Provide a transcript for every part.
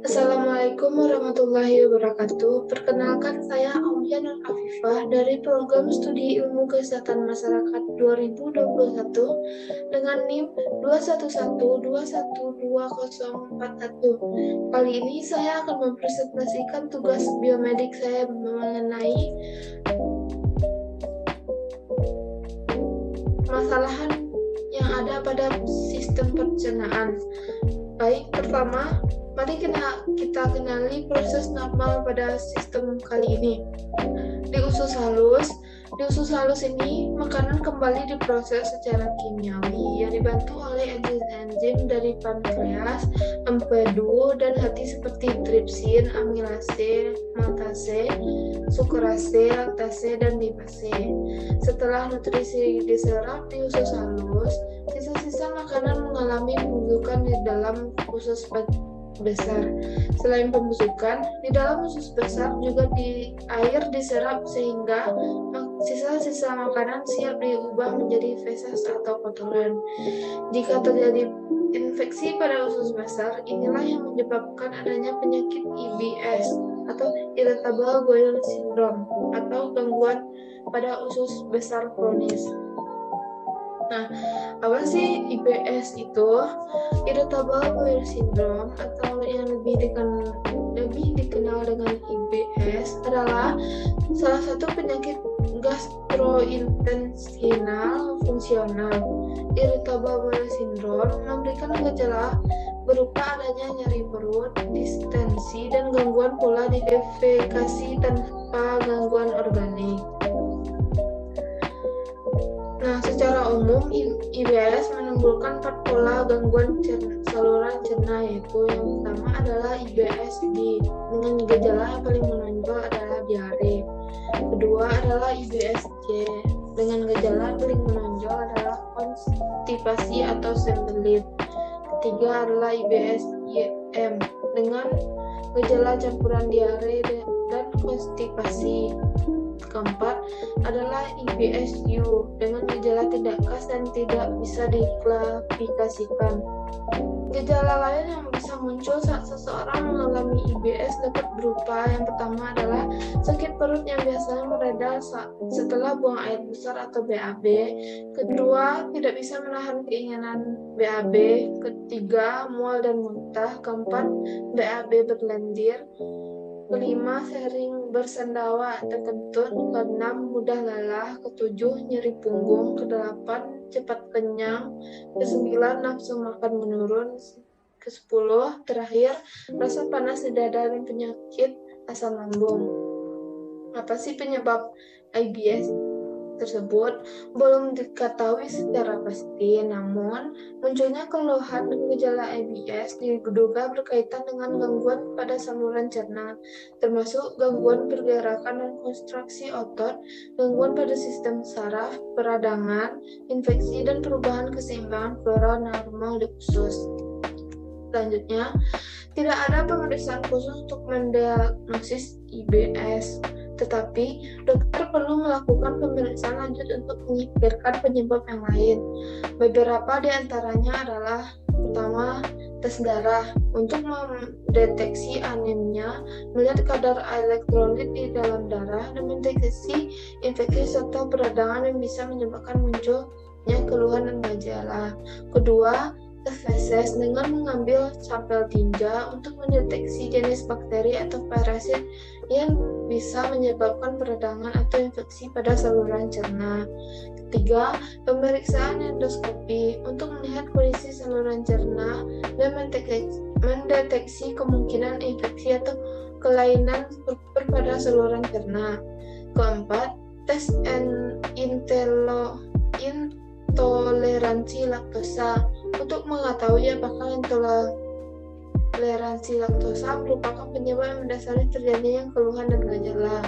Assalamualaikum warahmatullahi wabarakatuh. Perkenalkan, saya Aulia Nur Afifah dari Program Studi Ilmu Kesehatan Masyarakat 2021 dengan NIM 211212041. Kali ini saya akan mempresentasikan tugas biomedik saya mengenai permasalahan yang ada pada sistem pencernaan. Baik, pertama, mari kita kenali proses normal pada sistem kali ini. Di usus halus ini, makanan kembali diproses secara kimiawi yang dibantu oleh enzim-enzim dari pankreas, empedu, dan hati seperti tripsin, amilase, maltase, sukrase, laktase, dan lipase. Setelah nutrisi diserap di usus halus, sisa-sisa makanan mengalami pembusukan di dalam usus besar. Selain pembusukan, di dalam usus besar juga air diserap sehingga sisa-sisa makanan siap diubah menjadi feses atau kotoran. Jika terjadi infeksi pada usus besar, inilah yang menyebabkan adanya penyakit IBS atau Irritable Bowel Syndrome atau gangguan pada usus besar kronis. Nah, apa sih IBS itu? Irritable Bowel Syndrome atau yang lebih dikenal dengan IBS adalah salah satu penyakit gastrointestinal fungsional. Irritable Bowel Syndrome memberikan gejala berupa adanya nyeri perut, distensi, dan gangguan pola defekasi tanpa gangguan organik. Nah, secara umum IBS menimbulkan 4 pola gangguan saluran cerna, yaitu yang pertama adalah IBS-D dengan gejala yang paling menonjol adalah diare. Kedua adalah IBS-C dengan gejala yang paling menonjol adalah konstipasi atau sembelit. Ketiga adalah IBS-IM dengan gejala campuran diare dan konstipasi. Keempat adalah IBS-U dengan gejala tidak khas dan tidak bisa diklasifikasikan. Gejala lain yang bisa muncul saat seseorang mengalami IBS dapat berupa yang pertama adalah sakit perut yang biasanya mereda setelah buang air besar atau BAB. Kedua, tidak bisa menahan keinginan BAB. Ketiga, mual dan muntah. Keempat, BAB berlendir. Kelima, sering bersendawa atau kentut. Keenam, mudah lelah. Ketujuh, nyeri punggung. Kedelapan, cepat kenyang. Kesembilan, nafsu makan menurun. Kesepuluh, terakhir, rasa panas di dada dan penyakit asam lambung. Apa sih penyebab IBS tersebut? Belum diketahui secara pasti, namun munculnya keluhan dan gejala IBS diduga berkaitan dengan gangguan pada saluran cerna, termasuk gangguan pergerakan dan kontraksi otot, gangguan pada sistem saraf, peradangan, infeksi, dan perubahan keseimbangan flora normal di usus. Selanjutnya, tidak ada pemeriksaan khusus untuk mendiagnosis IBS. Tetapi, dokter perlu melakukan pemeriksaan lanjut untuk menyingkirkan penyebab yang lain. Beberapa di antaranya adalah pertama, tes darah untuk mendeteksi anemia, melihat kadar elektrolit di dalam darah, dan mendeteksi infeksi serta peradangan yang bisa menyebabkan munculnya keluhan dan gejala. Kedua, tes feses dengan mengambil sampel tinja untuk mendeteksi jenis bakteri atau parasit yang bisa menyebabkan peradangan atau infeksi pada saluran cerna. Ketiga, pemeriksaan endoskopi untuk melihat kondisi saluran cerna dan mendeteksi kemungkinan infeksi atau kelainan struktur pada saluran cerna. Keempat, tes intoleransi laktosa untuk mengetahui apakah intoleransi laktosa merupakan penyebab yang mendasari terjadinya keluhan dan gejala.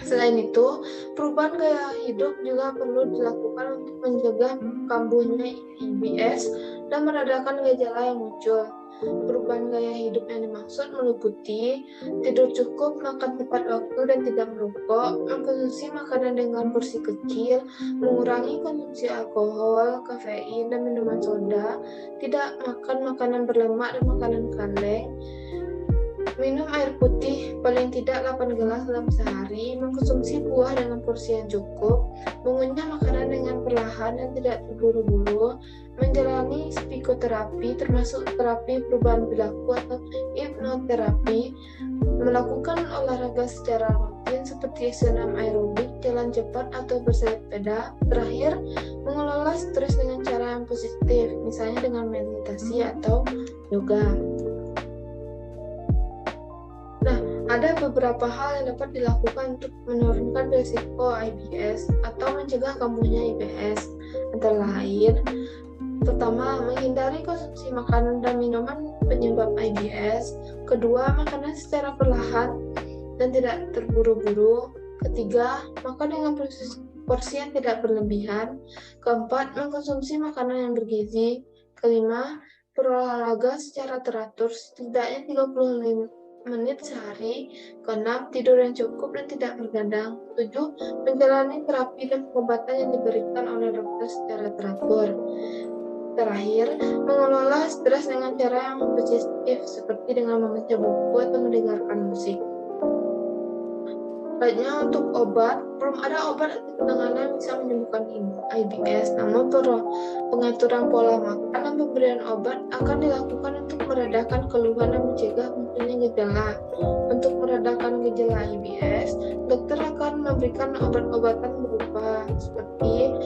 Selain itu, perubahan gaya hidup juga perlu dilakukan untuk mencegah kambuhnya IBS dan meredakan gejala yang muncul. Perubahan gaya hidup yang dimaksud meliputi tidur cukup, makan tepat waktu dan tidak merokok, mengkonsumsi makanan dengan porsi kecil, mengurangi konsumsi alkohol, kafein, dan minuman soda, tidak makan makanan berlemak dan makanan kaleng, minum air putih paling tidak 8 gelas dalam sehari, mengkonsumsi buah dengan porsi yang cukup, mengunyah makanan dengan perlahan dan tidak terburu-buru, menjalani psikoterapi termasuk terapi perubahan perilaku atau hipnoterapi, melakukan olahraga secara rutin seperti senam aerobik, jalan cepat atau bersepeda. Terakhir, mengelola stres dengan cara yang positif, misalnya dengan meditasi atau yoga. Ada beberapa hal yang dapat dilakukan untuk menurunkan risiko IBS atau mencegah kambuhnya IBS, antara lain: pertama, menghindari konsumsi makanan dan minuman penyebab IBS. Kedua, makanan secara perlahan dan tidak terburu-buru. Ketiga, makan dengan porsi yang tidak berlebihan. Keempat, mengkonsumsi makanan yang bergizi. Kelima, berolahraga secara teratur setidaknya 35 menit sehari. Keenam, tidur yang cukup dan tidak bergadang. 7, menjalani terapi dan pengobatan yang diberikan oleh dokter secara teratur. Terakhir, mengelola stres dengan cara yang positif seperti dengan membaca buku atau mendengarkan musik. Selanjutnya, untuk obat, belum ada obat atau penanganan yang bisa menyembuhkan IBS, namun pengaturan pola makan dan pemberian obat akan dilakukan untuk meredakan keluhan dan mencegah munculnya gejala. Untuk meredakan gejala IBS, dokter akan memberikan obat-obatan berupa seperti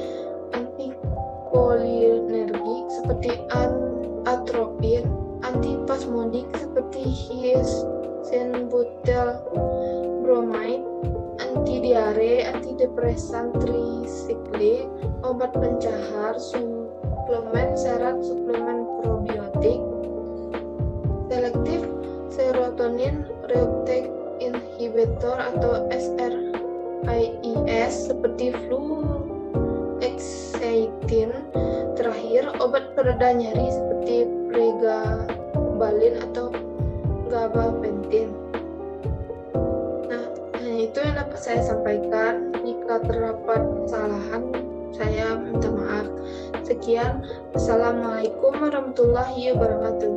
antikolinergik seperti atropin, antispasmodik seperti hisenbutyl bromide, anti-diare, antidepresan trisiklik, obat pencahar, suplemen syarat, suplemen probiotik, selektif serotonin reuptake inhibitor atau SRIIS seperti fluoxetine. Terakhir, obat pereda nyeri seperti pregabalin atau gabapentin. Itu yang dapat saya sampaikan. Jika terdapat kesalahan, saya minta maaf. Sekian, Assalamualaikum warahmatullahi wabarakatuh.